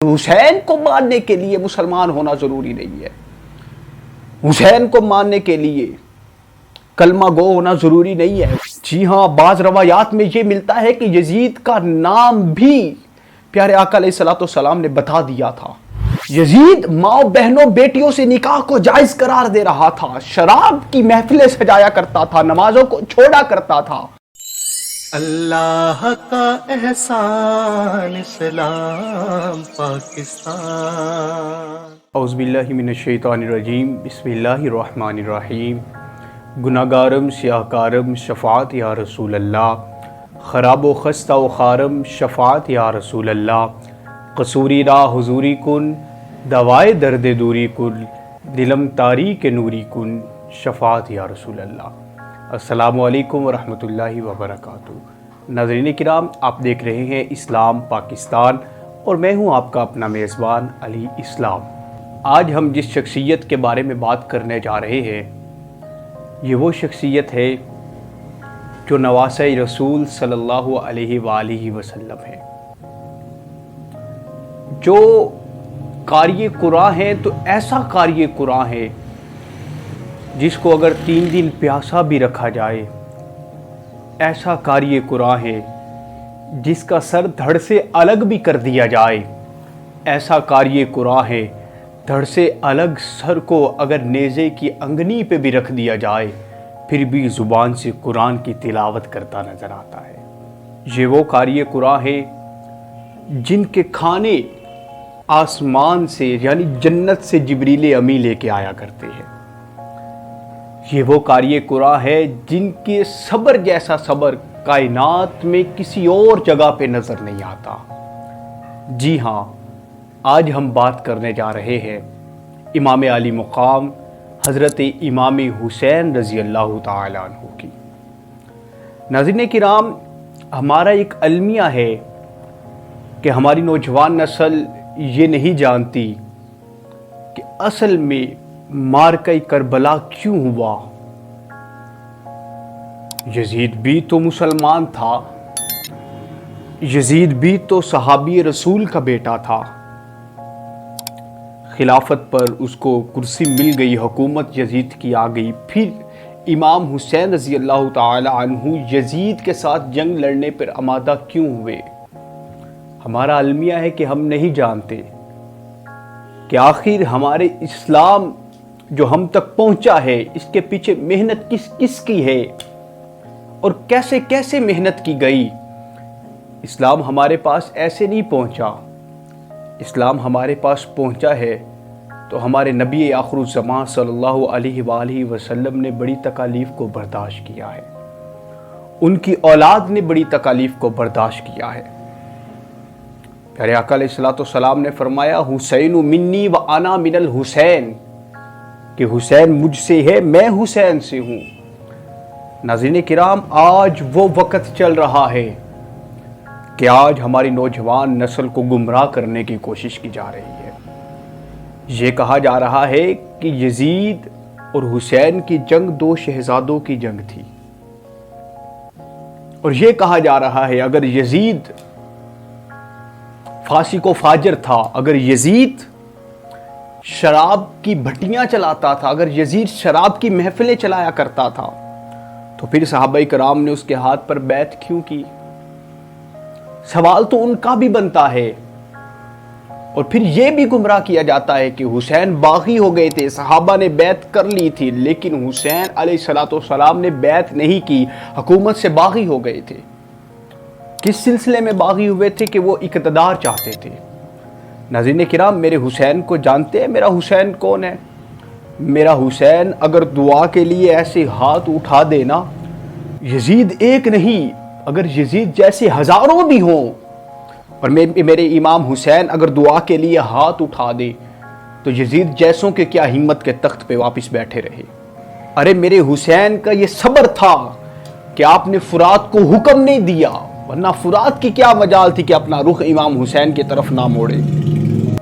حسین کو ماننے کے لیے مسلمان ہونا ضروری نہیں ہے. حسین کو ماننے کے لیے کلمہ گو ہونا ضروری نہیں ہے. جی ہاں، بعض روایات میں یہ ملتا ہے کہ یزید کا نام بھی پیارے آقا علیہ الصلوۃ والسلام نے بتا دیا تھا. یزید ماں بہنوں بیٹیوں سے نکاح کو جائز قرار دے رہا تھا، شراب کی محفلیں سجایا کرتا تھا، نمازوں کو چھوڑا کرتا تھا. اللہ کا احسان اسلام پاکستان. اعوذ باللہ من الشیطان الرجیم، بسم اللہ الرحمن الرحیم. گناہگارم سیاہکارم شفاعت یا رسول اللہ، خراب و خستہ و خارم شفاعت یا رسول اللہ. قصوری را حضوری کن، دوائے درد دوری کن، دلم تاریک نوری کن، شفاعت یا رسول اللہ. السلام علیکم ورحمۃ اللہ وبرکاتہ. ناظرین کرام، آپ دیکھ رہے ہیں اسلام پاکستان اور میں ہوں آپ کا اپنا میزبان علی اسلام. آج ہم جس شخصیت کے بارے میں بات کرنے جا رہے ہیں یہ وہ شخصیت ہے جو نواسہ رسول صلی اللہ علیہ وآلہ وسلم ہے، جو قاری قرآن ہے. تو ایسا قاری قرآن ہے جس کو اگر 3 دن پیاسا بھی رکھا جائے، ایسا قاری قرآن ہے جس کا سر دھڑ سے الگ بھی کر دیا جائے، ایسا قاری قرآن ہے دھڑ سے الگ سر کو اگر نیزے کی انگنی پہ بھی رکھ دیا جائے پھر بھی زبان سے قرآن کی تلاوت کرتا نظر آتا ہے. یہ وہ قاری قرآن ہے جن کے کھانے آسمان سے یعنی جنت سے جبریل امی لے کے آیا کرتے ہیں. یہ وہ قاری قرآن ہے جن کے صبر جیسا صبر کائنات میں کسی اور جگہ پہ نظر نہیں آتا. جی ہاں، آج ہم بات کرنے جا رہے ہیں امام علی مقام حضرت امام حسین رضی اللہ تعالی عنہ کی. ناظرین کرام، ہمارا ایک المیہ ہے کہ ہماری نوجوان نسل یہ نہیں جانتی کہ اصل میں معرکہ کربلا کیوں ہوا. یزید بھی تو مسلمان تھا، یزید بھی تو صحابی رسول کا بیٹا تھا. خلافت پر اس کو کرسی مل گئی، حکومت یزید کی آ گئی. پھر امام حسین رضی اللہ تعالی عنہ یزید کے ساتھ جنگ لڑنے پر آمادہ کیوں ہوئے؟ ہمارا المیہ ہے کہ ہم نہیں جانتے کہ آخر ہمارے اسلام جو ہم تک پہنچا ہے اس کے پیچھے محنت کس کس کی ہے اور کیسے کیسے محنت کی گئی. اسلام ہمارے پاس ایسے نہیں پہنچا. اسلام ہمارے پاس پہنچا ہے تو ہمارے نبی آخر الزمان صلی اللہ علیہ وآلہ وسلم نے بڑی تکالیف کو برداشت کیا ہے، ان کی اولاد نے بڑی تکالیف کو برداشت کیا ہے. پیارے آقا علیہ الصلوۃ والسلام نے فرمایا حسین منی و انا من الحسین، کہ حسین مجھ سے ہے، میں حسین سے ہوں. ناظرین کرام، آج وہ وقت چل رہا ہے کہ آج ہماری نوجوان نسل کو گمراہ کرنے کی کوشش کی جا رہی ہے. یہ کہا جا رہا ہے کہ یزید اور حسین کی جنگ 2 شہزادوں کی جنگ تھی، اور یہ کہا جا رہا ہے اگر یزید فاسق و فاجر تھا، اگر یزید شراب کی بھٹیاں چلاتا تھا، اگر یزید شراب کی محفلیں چلایا کرتا تھا تو پھر صحابہ کرام نے اس کے ہاتھ پر بیعت کیوں کی؟ سوال تو ان کا بھی بنتا ہے. اور پھر یہ بھی گمراہ کیا جاتا ہے کہ حسین باغی ہو گئے تھے، صحابہ نے بیعت کر لی تھی لیکن حسین علیہ الصلوۃ والسلام نے بیعت نہیں کی، حکومت سے باغی ہو گئے تھے. کس سلسلے میں باغی ہوئے تھے کہ وہ اقتدار چاہتے تھے. ناظرین کرام، میرے حسین کو جانتے ہیں میرا حسین کون ہے؟ میرا حسین اگر دعا کے لیے ایسے ہاتھ اٹھا دینا، یزید ایک نہیں، اگر یزید جیسے ہزاروں بھی ہوں، اور میرے امام حسین اگر دعا کے لیے ہاتھ اٹھا دے تو یزید جیسوں کے کیا ہمت کے تخت پہ واپس بیٹھے رہے. ارے میرے حسین کا یہ صبر تھا کہ آپ نے فرات کو حکم نہیں دیا، ورنہ فرات کی کیا مجال تھی کہ اپنا رخ امام حسین کی طرف نہ موڑے.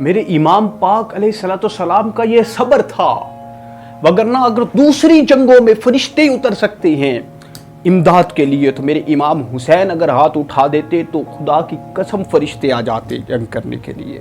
میرے امام پاک علیہ الصلوۃ والسلام کا یہ صبر تھا، وگرنہ اگر دوسری جنگوں میں فرشتے اتر سکتے ہیں امداد کے لیے تو میرے امام حسین اگر ہاتھ اٹھا دیتے تو خدا کی قسم فرشتے آ جاتے جنگ کرنے کے لیے.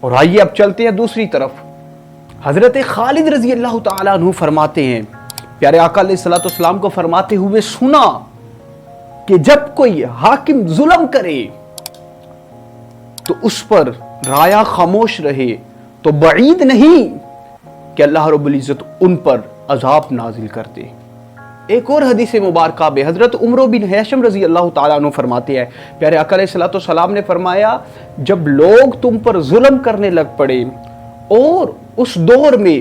اور آئیے اب چلتے ہیں دوسری طرف. حضرت خالد رضی اللہ تعالیٰ عنہ فرماتے ہیں, پیارے آقا علیہ الصلوۃ والسلام کو فرماتے ہوئے سنا کہ جب کوئی حاکم ظلم کرے تو اس پر رایا خاموش رہے تو بعید نہیں کہ اللہ رب العزت ان پر عذاب نازل کرتے. ایک اور حدیث مبارکہ میں حضرت عمر بن ہیشم رضی اللہ تعالیٰ عنہ فرماتے ہیں, پیارے آقا علیہ الصلوۃ والسلام نے فرمایا جب لوگ تم پر ظلم کرنے لگ پڑے اور اس دور میں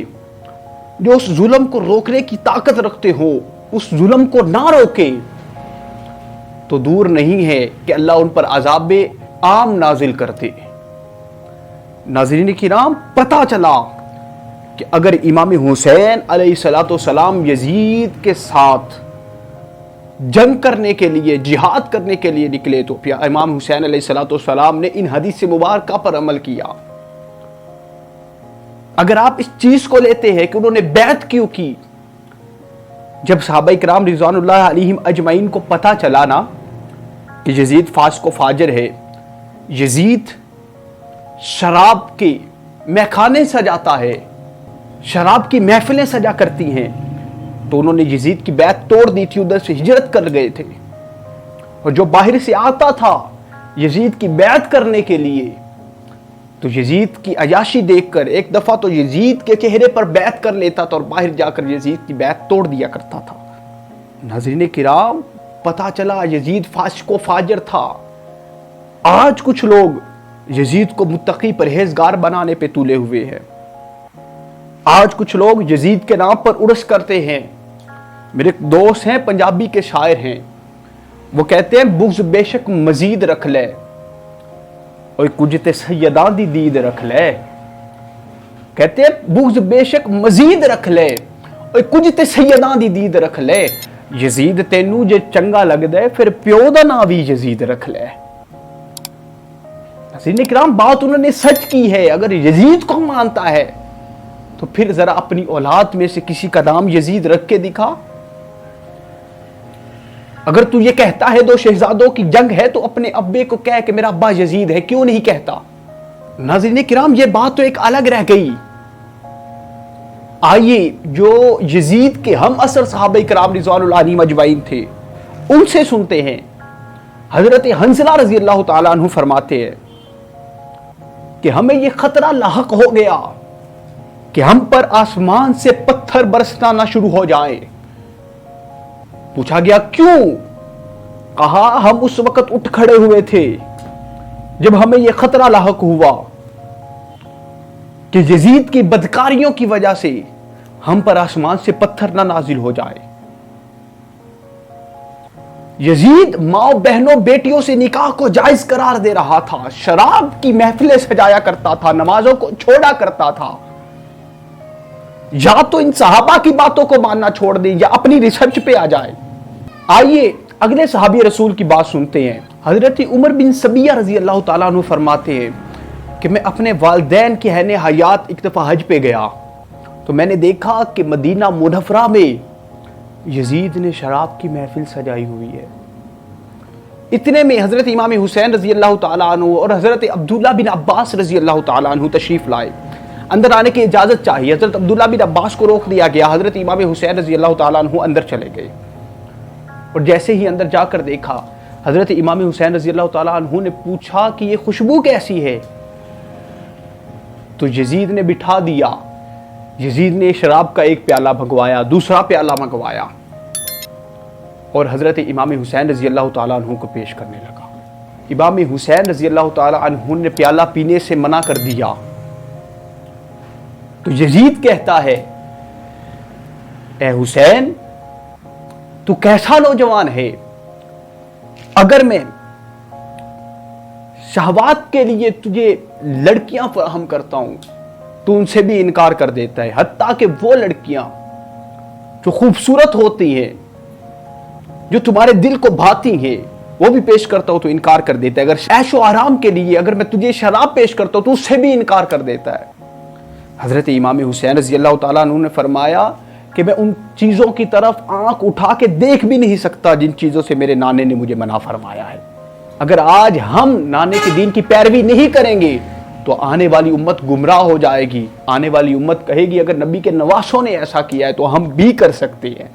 جو اس ظلم کو روکنے کی طاقت رکھتے ہو اس ظلم کو نہ روکے تو دور نہیں ہے کہ اللہ ان پر عذاب عام نازل کرتے. ناظرین کرام, پتہ چلا کہ اگر امام حسین علیہ الصلوۃ والسلام یزید کے ساتھ جنگ کرنے کے لیے, جہاد کرنے کے لیے نکلے تو امام حسین علیہ الصلوۃ والسلام نے ان حدیث مبارکہ پر عمل کیا. اگر آپ اس چیز کو لیتے ہیں کہ انہوں نے بیعت کیوں کی, جب صحابہ کرام رضوان اللہ علیہم اجمعین کو پتہ چلا نا کہ یزید فاسق و فاجر ہے, یزید شراب کے میخانے سجاتا ہے, شراب کی محفلیں سجا کرتی ہیں, تو انہوں نے یزید کی بیعت توڑ دی تھی, ادھر سے ہجرت کر گئے تھے. اور جو باہر سے آتا تھا یزید کی بیعت کرنے کے لیے تو یزید کی عیاشی دیکھ کر ایک دفعہ تو یزید کے چہرے پر بیعت کر لیتا تھا اور باہر جا کر یزید کی بیعت توڑ دیا کرتا تھا. ناظرین کرام, پتہ چلا یزید فاسق و فاجر تھا. آج کچھ لوگ یزید کو متقی پرہیزگار بنانے پہ تولے ہوئے ہیں. آج کچھ لوگ یزید کے نام پر عرس کرتے ہیں. میرے دوست ہیں, پنجابی کے شاعر ہیں, وہ کہتے ہیں بغض بے شک مزید رکھ لے اور کچھ تے سیداں دی دید رکھ لے. کہتے ہیں بغض بے شک مزید رکھ لے اور کچھ تے سیداں دی دید رکھ لے. یزید تینوں جے چنگا لگ دے پھر پیو دا نام بھی یزید رکھ لے. حضرین کرام, بات انہوں نے سچ کی ہے. اگر یزید کو مانتا ہے تو پھر ذرا اپنی اولاد میں سے کسی کا نام یزید رکھ کے دکھا. اگر تو یہ کہتا ہے دو شہزادوں کی جنگ ہے تو اپنے ابے کو کہہ کہ میرا ابا یزید ہے, کیوں نہیں کہتا؟ ناظرین کرام, یہ بات تو ایک الگ رہ گئی. آئیے جو یزید کے ہم اثر صحابہ کرام رضوان اللہ علیہم اجمعین تھے ان سے سنتے ہیں. حضرت حنظلہ رضی اللہ تعالیٰ عنہ فرماتے ہیں کہ ہمیں یہ خطرہ لاحق ہو گیا کہ ہم پر آسمان سے پتھر برسنا نہ شروع ہو جائیں. پوچھا گیا کیوں؟ کہا ہم اس وقت اٹھ کھڑے ہوئے تھے جب ہمیں یہ خطرہ لاحق ہوا کہ یزید کی بدکاریوں کی وجہ سے ہم پر آسمان سے پتھر نہ نازل ہو جائے. یزید ماں بہنوں بیٹیوں سے نکاح کو جائز قرار دے رہا تھا, شراب کی محفلیں سجایا کرتا تھا, نمازوں کو چھوڑا کرتا تھا. یا تو ان صحابہ کی باتوں کو ماننا چھوڑ دیں یا اپنی ریسرچ پہ آ جائے. آئیے اگلے صحابی رسول کی بات سنتے ہیں. حضرت عمر بن سبیہ رضی اللہ تعالیٰ عنہ فرماتے ہیں کہ میں اپنے والدین کی حین حیات ایک دفعہ حج پہ گیا تو میں نے دیکھا کہ مدینہ منورہ میں یزید نے شراب کی محفل سجائی ہوئی ہے. اتنے میں حضرت امام حسین رضی اللہ تعالیٰ عنہ اور حضرت عبداللہ بن عباس رضی اللہ تعالیٰ عنہ تشریف لائے. اندر آنے کی اجازت چاہیے. حضرت عبداللہ بن عباس کو روک دیا گیا. حضرت امام حسین رضی اللہ تعالیٰ عنہ اندر چلے گئے اور جیسے ہی اندر جا کر دیکھا حضرت امام حسین رضی اللہ تعالیٰ عنہ نے پوچھا کہ یہ خوشبو کیسی ہے, تو یزید نے بٹھا دیا. یزید نے شراب کا ایک پیالہ منگوایا, دوسرا پیالہ منگوایا اور حضرت امام حسین رضی اللہ تعالیٰ عنہ کو پیش کرنے لگا. امام حسین رضی اللہ تعالیٰ عنہ نے پیالہ پینے سے منع کر دیا تو یزید کہتا ہے اے حسین تو کیسا نوجوان ہے, اگر میں شہوات کے لیے تجھے لڑکیاں فراہم کرتا ہوں تو ان سے بھی انکار کر دیتا ہے, حتیٰ کہ وہ لڑکیاں جو خوبصورت ہوتی ہیں جو تمہارے دل کو بھاتی ہیں وہ بھی پیش کرتا ہوں تو انکار کر دیتا ہے. اگر عیش و آرام کے لیے اگر میں تجھے شراب پیش کرتا ہوں تو اس سے بھی انکار کر دیتا ہے. حضرت امام حسین رضی اللہ تعالیٰ عنہ نے فرمایا کہ میں ان چیزوں کی طرف آنکھ اٹھا کے دیکھ بھی نہیں سکتا جن چیزوں سے میرے نانے نے مجھے منع فرمایا ہے. اگر آج ہم نانے کے دین کی پیروی نہیں کریں گے تو آنے والی امت گمراہ ہو جائے گی. آنے والی امت کہے گی اگر نبی کے نواسوں نے ایسا کیا ہے تو ہم بھی کر سکتے ہیں.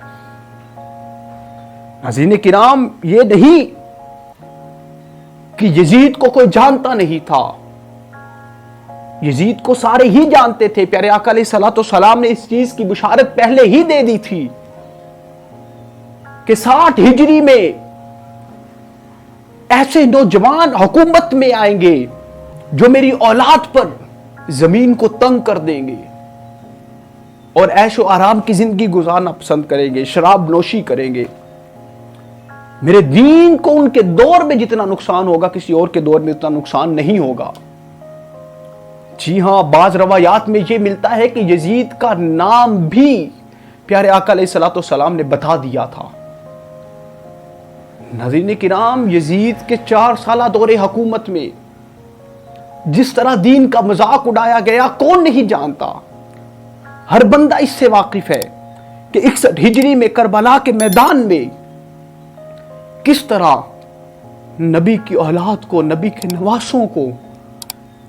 ناظرین کرام، یہ نہیں کہ یزید کو کوئی جانتا نہیں تھا. یزید کو سارے ہی جانتے تھے. پیارے آقا علیہ الصلوۃ والسلام نے اس چیز کی بشارت پہلے ہی دے دی تھی کہ 60 ہجری میں ایسے نوجوان حکومت میں آئیں گے جو میری اولاد پر زمین کو تنگ کر دیں گے اور عیش و آرام کی زندگی گزارنا پسند کریں گے، شراب نوشی کریں گے. میرے دین کو ان کے دور میں جتنا نقصان ہوگا کسی اور کے دور میں اتنا نقصان نہیں ہوگا. جی ہاں، بعض روایات میں یہ ملتا ہے کہ یزید کا نام بھی پیارے آقا علیہ الصلوۃ والسلام نے بتا دیا تھا. ناظرین کرام، یزید کے 4 سالہ دور حکومت میں جس طرح دین کا مذاق اڑایا گیا کون نہیں جانتا. ہر بندہ اس سے واقف ہے کہ 61 ہجری میں کربلا کے میدان میں کس طرح نبی کی اولاد کو، نبی کے نواسوں کو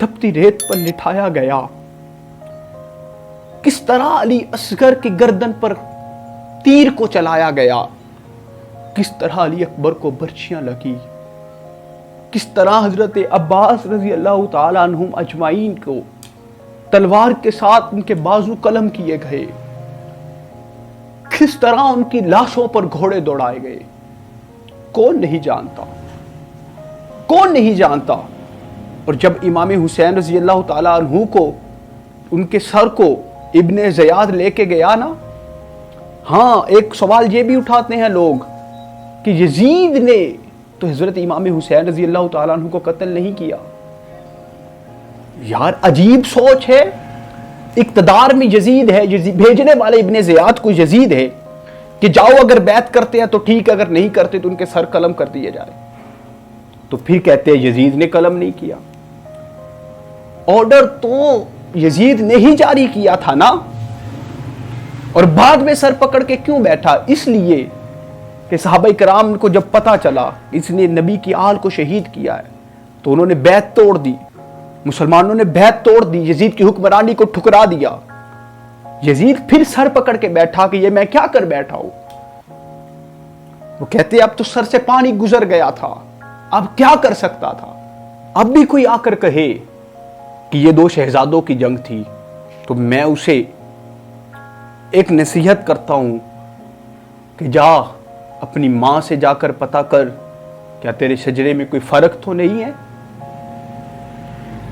تپتی ریت پر لٹایا گیا. کس طرح علی اصغر کی گردن پر تیر کو چلایا گیا. کس طرح علی اکبر کو برچیاں لگی. کس طرح حضرت عباس رضی اللہ تعالیٰ عنہم اجمعین کو تلوار کے ساتھ ان کے بازو قلم کیے گئے. کس طرح ان کی لاشوں پر گھوڑے دوڑائے گئے. کون نہیں جانتا، کون نہیں جانتا. اور جب امام حسین رضی اللہ تعالیٰ عنہ کو، ان کے سر کو ابن زیاد لے کے گیا نا، ہاں ایک سوال یہ بھی اٹھاتے ہیں لوگ کہ یزید نے تو حضرت امام حسین رضی اللہ تعالیٰ عنہ کو قتل نہیں کیا. یار عجیب سوچ ہے. اقتدار میں یزید ہے، بھیجنے والے ابن زیاد کو یزید ہے کہ جاؤ اگر بیعت کرتے ہیں تو ٹھیک، اگر نہیں کرتے تو ان کے سر قلم کر دیے جائے. تو پھر کہتے ہیں یزید نے قلم نہیں کیا. آرڈر تو یزید نے ہی جاری کیا تھا نا. اور بعد میں سر پکڑ کے کیوں بیٹھا؟ اس لیے کہ صحابہ کرام کو جب پتا چلا اس نے نبی کی آل کو شہید کیا ہے تو انہوں نے بیعت توڑ دی. مسلمانوں نے بیعت توڑ دی، یزید کی حکمرانی کو ٹھکرا دیا. یزید پھر سر پکڑ کے بیٹھا کہ یہ میں کیا کر بیٹھا ہوں. وہ کہتے اب تو سر سے پانی گزر گیا تھا، اب کیا کر سکتا تھا. اب بھی کوئی آ کر کہے کہ یہ 2 شہزادوں کی جنگ تھی تو میں اسے ایک نصیحت کرتا ہوں کہ جا اپنی ماں سے جا کر پتا کر کیا تیرے شجرے میں کوئی فرق تو نہیں ہے.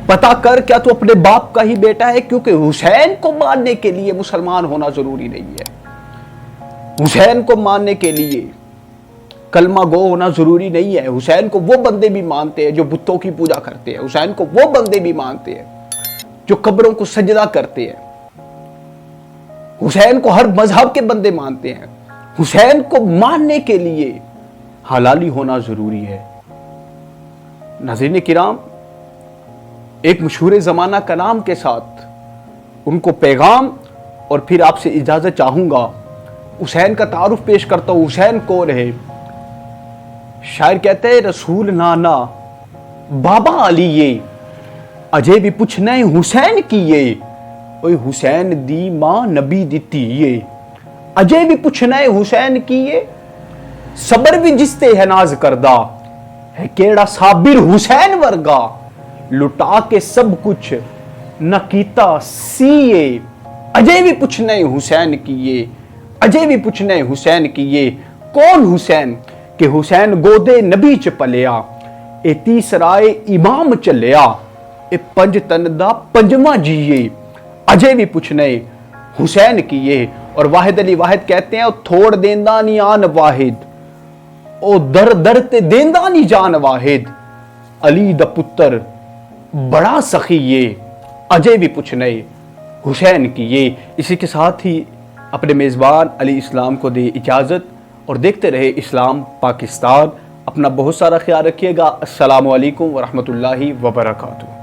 پتا کر کیا تو اپنے باپ کا ہی بیٹا ہے، کیونکہ حسین کو ماننے کے لیے مسلمان ہونا ضروری نہیں ہے. حسین کو ماننے کے لیے کلمہ گو ہونا ضروری نہیں ہے. حسین کو وہ بندے بھی مانتے ہیں جو بتوں کی پوجا کرتے ہیں. حسین کو وہ بندے بھی مانتے ہیں جو قبروں کو سجدہ کرتے ہیں. حسین کو ہر مذہب کے بندے مانتے ہیں. حسین کو ماننے کے لیے حلالی ہونا ضروری ہے. ناظرین کرام، ایک مشہور زمانہ کلام کے ساتھ ان کو پیغام اور پھر آپ سے اجازت چاہوں گا. حسین کا تعارف پیش کرتا ہوں. حسین کون ہے؟ شاعر کہتے ہیں رسول نانا بابا علی یہ اجے بھی پوچھنا حسین کی یہ اوے حسین دی ماں نبی دیتی یہ اجے بھی پوچھنا حسین کی یہ صبر بھی جستے ہے ناز کردہ ہے کیڑا صابر حسین ورگا لٹا کے سب کچھ نہ کیتا سیے اجے بھی پوچھنا حسین کی یہ اجے بھی پوچھنا حسین کی یہ کون حسین کہ حسین گودے نبی چ پلیا اے تیسرائے امام چلیا اے پنج تن دا پنجواں جیے اجے بھی پوچھنا حسین کی یہ. اور واحد علی واحد کہتے ہیں تھوڑ دیندہ نی آن واحد او در در تے دیندہ نی جان واحد علی دا پتر بڑا سخی یہ اجے بھی پوچھنا حسین کی یہ. اسی کے ساتھ ہی اپنے میزبان علی اسلام کو دے اجازت اور دیکھتے رہے اسلام پاکستان. اپنا بہت سارا خیال رکھیے گا. السلام علیکم ورحمۃ اللہ وبرکاتہ.